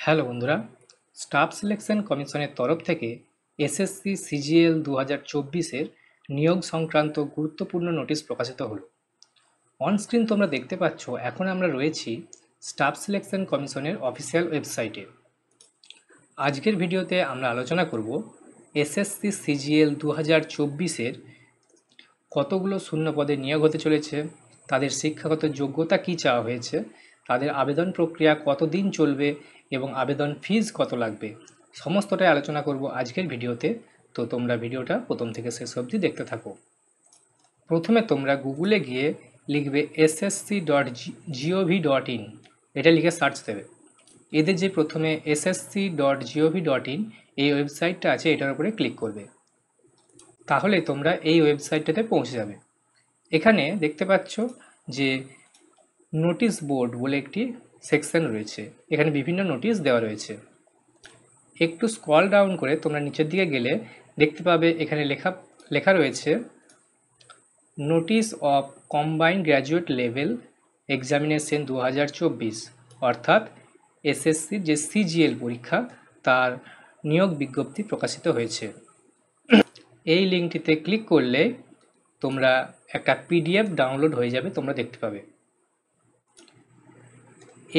Hello বন্ধুরা, staff selection কমিশনের তরফ থেকে এসএসসি সিজিএল 2024-এর নিয়োগ সংক্রান্ত গুরুত্বপূর্ণ নোটিশ প্রকাশিত হলো। অনস্ক্রিন তোমরা দেখতে পাচ্ছ, এখন আমরা রয়েছি স্টাফ সিলেকশন কমিশনের অফিসিয়াল ওয়েবসাইটে। আজকের ভিডিওতে আমরা আলোচনা করব এসএসসি সিজিএল 2024-এর কতগুলো শূন্য পদে নিয়োগ হতে চলেছে, তাদের শিক্ষাগত যোগ্যতা কী চাওয়া হয়েছে, তাদের আবেদন প্রক্রিয়া কতদিন চলবে এবং আবেদন ফিজ কত লাগবে, সমস্তটাই আলোচনা করব আজকের ভিডিওতে। তো তোমরা ভিডিওটা প্রথম থেকে শেষ অবধি দেখতে থাকো। প্রথমে তোমরা গুগলে গিয়ে লিখবে ssc.gov.in, এটা লিখে সার্চ দেবে। এদের যে প্রথমে ssc.gov.in এই ওয়েবসাইটটা আছে, এটার উপরে ক্লিক করবে। তাহলে তোমরা এই ওয়েবসাইটটাতে পৌঁছে যাবে। এখানে দেখতে পাচ্ছ যে নোটিশ বোর্ড বলে একটি সেকশন রয়েছে, এখানে বিভিন্ন নোটিশ দেওয়া রয়েছে। একটু স্ক্রল ডাউন করে তোমরা নিচের দিকে গেলে দেখতে পাবে এখানে লেখা রয়েছে notice of combined graduate level examination 2024, অর্থাৎ এসএসসির যে সিজিএল পরীক্ষা তার নিয়োগ বিজ্ঞপ্তি প্রকাশিত হয়েছে। এই লিঙ্কটিতে ক্লিক করলে তোমরা একটা পিডিএফ ডাউনলোড হয়ে যাবে, তোমরা দেখতে পাবে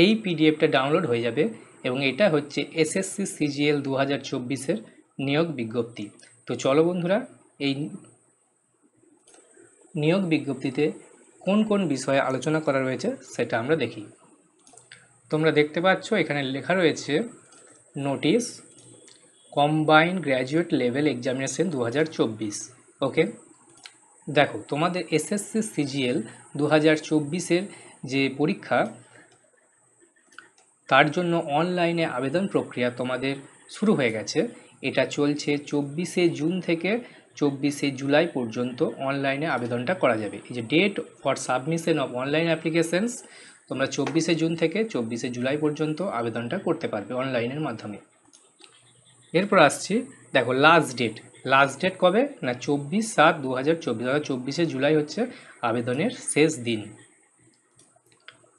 এই পিডিএফটা ডাউনলোড হয়ে যাবে এবং এটা হচ্ছে এসএসসি সিজিএল 2024-এর নিয়োগ বিজ্ঞপ্তি। তো চলো বন্ধুরা, এই নিয়োগ বিজ্ঞপ্তিতে কোন কোন বিষয়ে আলোচনা করা রয়েছে সেটা আমরা দেখি। তোমরা দেখতে পাচ্ছ এখানে লেখা রয়েছে notice combined graduate level examination 2024। ওকে, দেখো তোমাদের এসএসসি সিজিএল 2024-এর যে পরীক্ষা তার জন্য অনলাইনে আবেদন প্রক্রিয়া তোমাদের শুরু হয়ে গেছে। এটা চলছে 24শে জুন থেকে 24শে জুলাই পর্যন্ত অনলাইনে আবেদনটা করা যাবে। এই যে date for submission of online applications, তোমরা 24শে জুন থেকে 24শে জুলাই পর্যন্ত আবেদনটা করতে পারবে অনলাইনের মাধ্যমে। এরপর আসছি, দেখো লাস্ট ডেট কবে না 24/7/2024, অর্থাৎ 24শে জুলাই হচ্ছে আবেদনের শেষ দিন।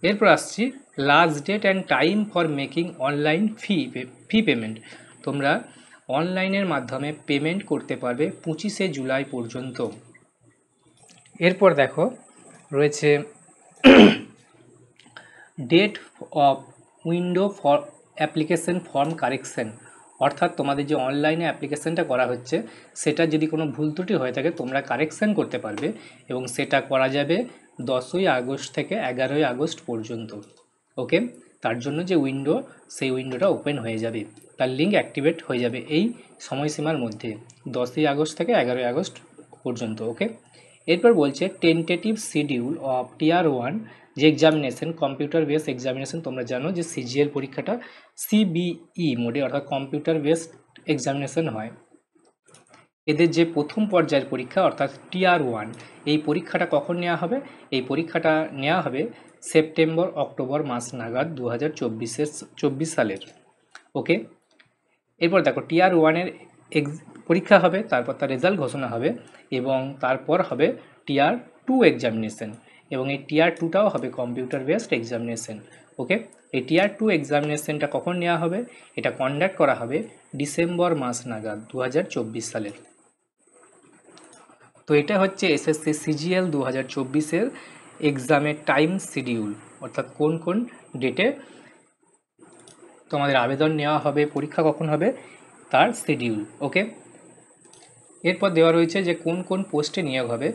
এরপর আসছি last date and time for making online fee payment. তোমরা অনলাইনের মাধ্যমে পেমেন্ট করতে পারবে 25শে জুলাই পর্যন্ত। এরপর দেখো রয়েছে date of window for application form correction, অর্থাৎ তোমাদের যে অনলাইনে অ্যাপ্লিকেশনটা করা হচ্ছে সেটা যদি কোনো ভুল ত্রুটি হয়ে থাকে তোমরা কারেকশন করতে পারবে এবং সেটা করা যাবে 10ই আগস্ট থেকে 11ই আগস্ট পর্যন্ত। ওকে, তার জন্য যে উইন্ডো, সেই উইন্ডোটা ওপেন হয়ে যাবে, তার লিঙ্ক অ্যাক্টিভেট হয়ে যাবে এই সময়সীমার মধ্যে 10ই আগস্ট থেকে 11ই আগস্ট পর্যন্ত। ওকে, এরপর বলছে টেন্টেটিভ শিডিউল অফ টিয়ার 1 যে এক্সামিনেশন কম্পিউটার বেস এক্সামিনেশন। তোমরা জানো যে সিজিএল পরীক্ষাটা সিবিই মোডে অর্থাৎ কম্পিউটার বেসড এক্সামিনেশন হয়। এদের যে প্রথম পর্যায়ের পরীক্ষা অর্থাৎ টিয়ার 1, এই পরীক্ষাটা কখন নেওয়া হবে? এই পরীক্ষাটা নেওয়া হবে সেপ্টেম্বর অক্টোবর মাস নাগাদ 2024 সালের। ওকে, এরপর দেখো টিয়ার 1-এর পরীক্ষা হবে, তারপর তার রেজাল্ট ঘোষণা হবে এবং তারপর হবে টিয়ার 2 এক্সামিনেশন এবং এই টিয়ার 2টাও হবে কম্পিউটার বেসড এক্সামিনেশন। ওকে, এই টিয়ার 2 এক্সামিনেশনটা কখন নেওয়া হবে? এটা কন্ডাক্ট করা হবে ডিসেম্বর মাস নাগাদ 2024 সালের। তো এটা হচ্ছে এসএসসি সিজিএল 2024-এর এক্সামের টাইম শিডিউল, অর্থাৎ কোন কোন ডেটে তোমাদের আবেদন নেওয়া হবে, পরীক্ষা কখন হবে তার শিডিউল। ওকে, এরপর দেওয়া রয়েছে যে কোন কোন পোস্টে নিয়োগ হবে।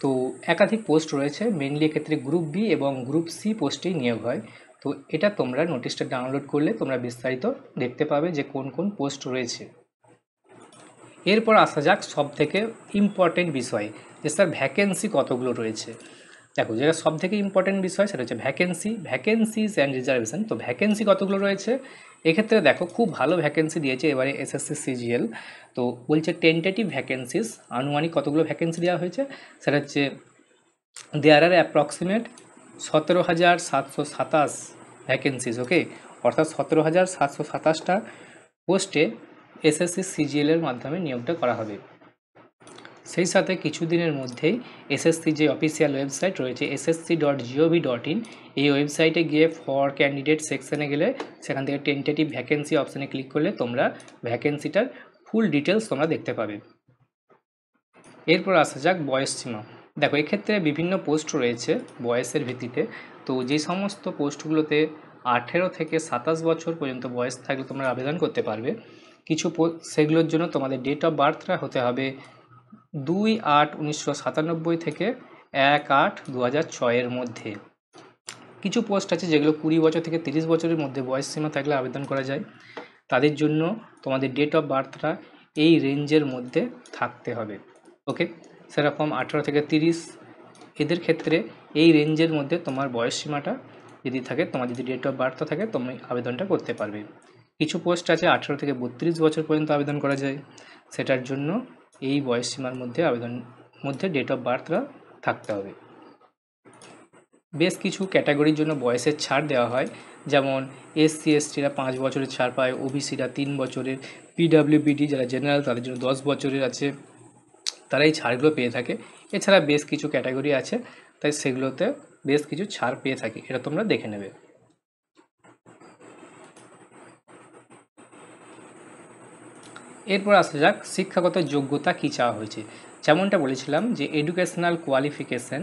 তো একাধিক পোস্ট রয়েছে, মেনলি এক্ষেত্রে গ্রুপ বি এবং গ্রুপ সি পোস্টেই নিয়োগ হয়। তো এটা তোমরা নোটিশটা ডাউনলোড করলে তোমরা বিস্তারিত দেখতে পাবে যে কোন কোন পোস্ট রয়েছে। এরপর আসা যাক সব থেকে ইম্পর্টেন্ট বিষয়, যে স্যার ভ্যাকেন্সি কতগুলো রয়েছে। দেখো, যেটা সব থেকে ইম্পর্টেন্ট বিষয় সেটা হচ্ছে ভ্যাকেন্সিজ অ্যান্ড রিজার্ভেশন। তো ভ্যাকেন্সি কতগুলো রয়েছে এক্ষেত্রে দেখো, খুব ভালো ভ্যাকেন্সি দিয়েছে এবারে এসএসসি সিজিএল। তো বলছে টেন্টেটিভ ভ্যাকেন্সিস, আনুমানিক কতগুলো ভ্যাকেন্সি দেওয়া হয়েছে সেটা হচ্ছে দেয়ার আর অ্যাপ্রক্সিমেট 17,727 ভ্যাকেন্সিস। ওকে, অর্থাৎ 17,727টা পোস্টে এসএসসি সিজিএলের মাধ্যমে নিয়োগটা করা হবে। সেই সাথে কিছুদিনের মধ্যেই এসএসসি যে অফিসিয়াল ওয়েবসাইট রয়েছে ssc.gov.in, এই ওয়েবসাইটে গিয়ে ফর ক্যান্ডিডেট সেকশানে গেলে সেখান থেকে টেন্টেটিভ ভ্যাকেন্সি অপশানে ক্লিক করলে তোমরা ভ্যাকেন্সিটার ফুল ডিটেলস তোমরা দেখতে পাবে। এরপর আসা যাক বয়সসীমা। দেখো, এক্ষেত্রে বিভিন্ন পোস্ট রয়েছে বয়সের ভিত্তিতে। তো যে সমস্ত পোস্টগুলোতে 18 থেকে 27 বছর পর্যন্ত বয়স থাকলে তোমরা আবেদন করতে পারবে। কিছু সেগুলোর জন্য তোমাদের ডেট অফ বার্থটা হতে হবে 2/8/1997 থেকে 1/8/2006 মধ্যে। কিছু পোস্ট আছে যেগুলো 20 বছর থেকে 30 বছরের মধ্যে বয়স সীমা থাকলে আবেদন করা যায়। তাদের জন্য তোমাদের ডেট অফ বার্থটা এই রেঞ্জের মধ্যে থাকতে হবে। ওকে, সেরকম 18 থেকে 30, এদের ক্ষেত্রে এই রেঞ্জের মধ্যে তোমার বয়স সীমাটা যদি থাকে, তোমার যদি ডেট অফ বার্থটা থাকে, তুমি আবেদনটা করতে পারবে। কিছু পোস্ট আছে 18 থেকে 32 বছর পর্যন্ত আবেদন করা যায়, সেটার জন্য এই বয়স সীমার মধ্যে ডেট অফ বার্থটা থাকতে হবে। বেশ কিছু ক্যাটাগরির জন্য বয়সের ছাড় দেওয়া হয়, যেমন SC STরা 5 বছরের ছাড় পায়, OBCরা 3 বছরের, PWBD যারা জেনারেল তাদের জন্য 10 বছরের আছে, তারা এই ছাড়গুলো পেয়ে থাকে। এছাড়া বেশ কিছু ক্যাটাগরি আছে, তাই সেগুলোতে বেশ কিছু ছাড় পেয়ে থাকে, এটা তোমরা দেখে নেবে। এরপর আসা যাক শিক্ষাগত যোগ্যতা কী চাওয়া হয়েছে। যেমনটা বলেছিলাম যে এডুকেশনাল কোয়ালিফিকেশান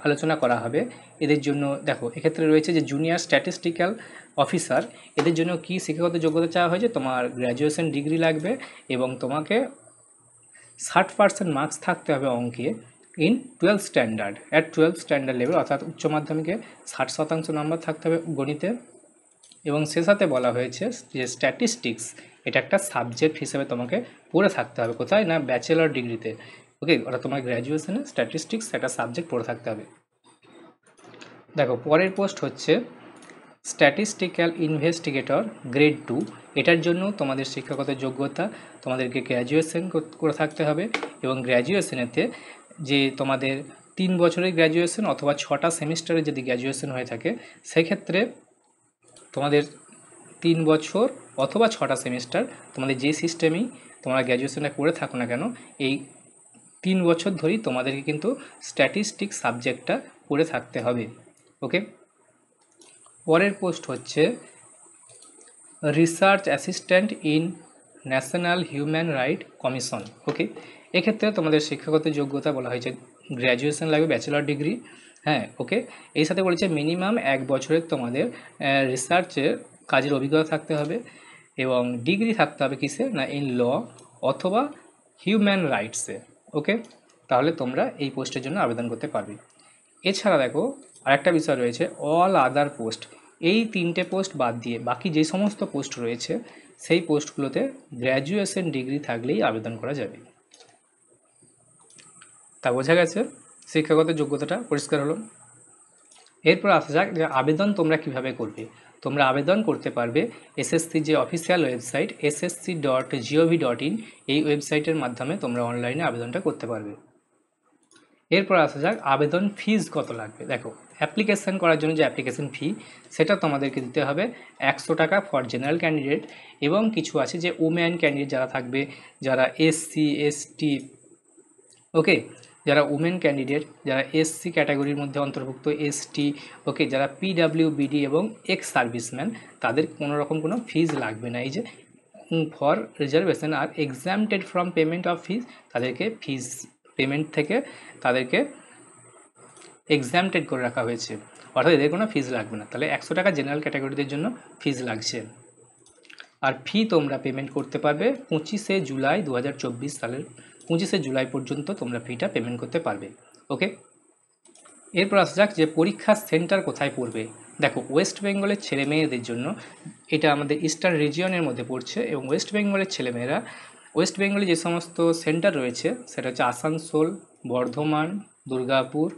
আলোচনা করা হবে এদের জন্য। দেখো, এক্ষেত্রে রয়েছে যে জুনিয়র স্ট্যাটিস্টিক্যাল অফিসার, এদের জন্য কি শিক্ষাগত যোগ্যতা চাওয়া হয়েছে, তোমার গ্র্যাজুয়েশন ডিগ্রি লাগবে এবং তোমাকে 60% মার্কস থাকতে হবে অঙ্কে in 12 standard, at 12 standard level, অর্থাৎ উচ্চ মাধ্যমিকে 60% নাম্বার থাকতে হবে গণিতে। এবং সে সাথে বলা হয়েছে যে স্ট্যাটিস্টিক্স এটা একটা সাবজেক্ট হিসেবে তোমাকে পড়ে থাকতে হবে, কোথায় না ব্যাচেলর ডিগ্রিতে। ওকে, ওটা তোমার গ্র্যাজুয়েশনে স্ট্যাটিস্টিক্স একটা সাবজেক্ট পড়ে থাকতে হবে। দেখো, পরের পোস্ট হচ্ছে স্ট্যাটিস্টিক্যাল ইনভেস্টিগেটর গ্রেড 2। এটার জন্য তোমাদের শিক্ষাগত যোগ্যতা তোমাদেরকে গ্র্যাজুয়েশন করে থাকতে হবে, এবং গ্র্যাজুয়েশনেতে যে তোমাদের 3 বছরের গ্র্যাজুয়েশন অথবা 6টা সেমিস্টারে যদি গ্র্যাজুয়েশন হয়ে থাকে, সেক্ষেত্রে তোমাদের 3 বছর অথবা 6টা সেমিস্টার, তোমাদের যে সিস্টেমেই তোমরা গ্র্যাজুয়েশনটা করে থাকো না কেন, এই 3 বছর ধরেই তোমাদেরকে কিন্তু স্ট্যাটিস্টিক্স সাবজেক্টটা পড়ে থাকতে হবে। ওকে, পরের পোস্ট হচ্ছে research assistant in national human right commission. Okay, এক্ষেত্রে তোমাদের শিক্ষাগত যোগ্যতা বলা হয়েছে গ্র্যাজুয়েশন লাগবে, ব্যাচেলর ডিগ্রি। হ্যাঁ, ওকে, এই সাথে বলেছে মিনিমাম 1 বছরের তোমাদের রিসার্চের কাজের অভিজ্ঞতা থাকতে হবে, এবং ডিগ্রি থাকতে হবে কিসে না ইন ল অথবা হিউম্যান রাইটসে। ওকে, তাহলে তোমরা এই পোস্টের জন্য আবেদন করতে পারবে। এছাড়া দেখো, আরেকটা বিষয় রয়েছে অল আদার পোস্ট। এই 3টে পোস্ট বাদ দিয়ে বাকি যে সমস্ত পোস্ট রয়েছে সেই পোস্টগুলোতে গ্র্যাজুয়েশন ডিগ্রি থাকলেই আবেদন করা যাবে। তা বোঝা গেছে, শিক্ষাগত যোগ্যতাটা পরিষ্কার হলো। এরপর আসা যাক যে আবেদন তোমরা কিভাবে করবে। তোমরা আবেদন করতে পারবে এসএসসি যে অফিসিয়াল ওয়েবসাইট ssc.gov.in, এই ওয়েবসাইটের মাধ্যমে তোমরা অনলাইনে আবেদনটা করতে পারবে। এরপর আসা যাক আবেদন ফিজ কত লাগবে। দেখো, অ্যাপ্লিকেশান করার জন্য যে অ্যাপ্লিকেশান ফি সেটা তোমাদেরকে দিতে হবে 100 টাকা ফর জেনারেল ক্যান্ডিডেট, এবং কিছু আছে যে ওমেন ক্যান্ডিডেট যারা থাকবে, যারা SC ST, ওকে, যারা উমেন ক্যান্ডিডেট, যারা SC ক্যাটাগরির মধ্যে অন্তর্ভুক্ত, ST, ওকে, যারা PWBD এবং এক্স সার্ভিসম্যান, তাদের কোনো রকম কোনো ফিজ লাগবে না। এই যে ফর রিজার্ভেশন আর exempted from payment of fees, তাদেরকে ফিজ পেমেন্ট থেকে তাদেরকে এক্সামটেড করে রাখা হয়েছে, অর্থাৎ এদের কোনো ফিজ লাগবে না। তাহলে 100 টাকা জেনারেল ক্যাটাগরিদের জন্য ফিজ লাগছে। আর ফি তোমরা পেমেন্ট করতে পারবে 25শে জুলাই 2024 সালের 25শে জুলাই পর্যন্ত তোমরা ফিটা পেমেন্ট করতে পারবে। ওকে, এরপর আসা যাক যে পরীক্ষার সেন্টার কোথায় পড়বে। দেখো, ওয়েস্ট বেঙ্গলের ছেলে মেয়েদের জন্য এটা আমাদের ইস্টার্ন রিজিয়নের মধ্যে পড়ছে, এবং ওয়েস্ট বেঙ্গলের ছেলেমেয়েরা ওয়েস্ট বেঙ্গলে যে সমস্ত সেন্টার রয়েছে সেটা হচ্ছে আসানসোল, বর্ধমান, দুর্গাপুর,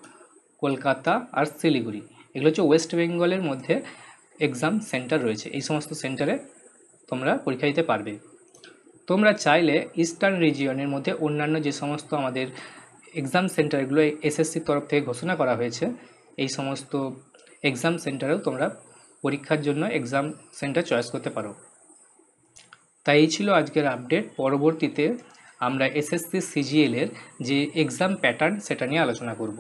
কলকাতা আর শিলিগুড়ি। এগুলো হচ্ছে ওয়েস্ট বেঙ্গলের মধ্যে এক্সাম সেন্টার রয়েছে। এই সমস্ত সেন্টারে তোমরা পরীক্ষা দিতে পারবে। তোমরা চাইলে ইস্টার্ন রিজিয়নের মধ্যে অন্যান্য যে সমস্ত আমাদের এক্সাম সেন্টারগুলো এসএসসির তরফ থেকে ঘোষণা করা হয়েছে, এই সমস্ত এক্সাম সেন্টারেও তোমরা পরীক্ষার জন্য এক্সাম সেন্টার চয়েস করতে পারো। তাই এই ছিল আজকের আপডেট। পরবর্তীতে আমরা এসএসসি সিজিএল এর যে এক্সাম প্যাটার্ন সেটা নিয়ে আলোচনা করব।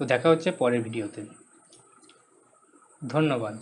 তো দেখা হচ্ছে পরের ভিডিওতে। ধন্যবাদ।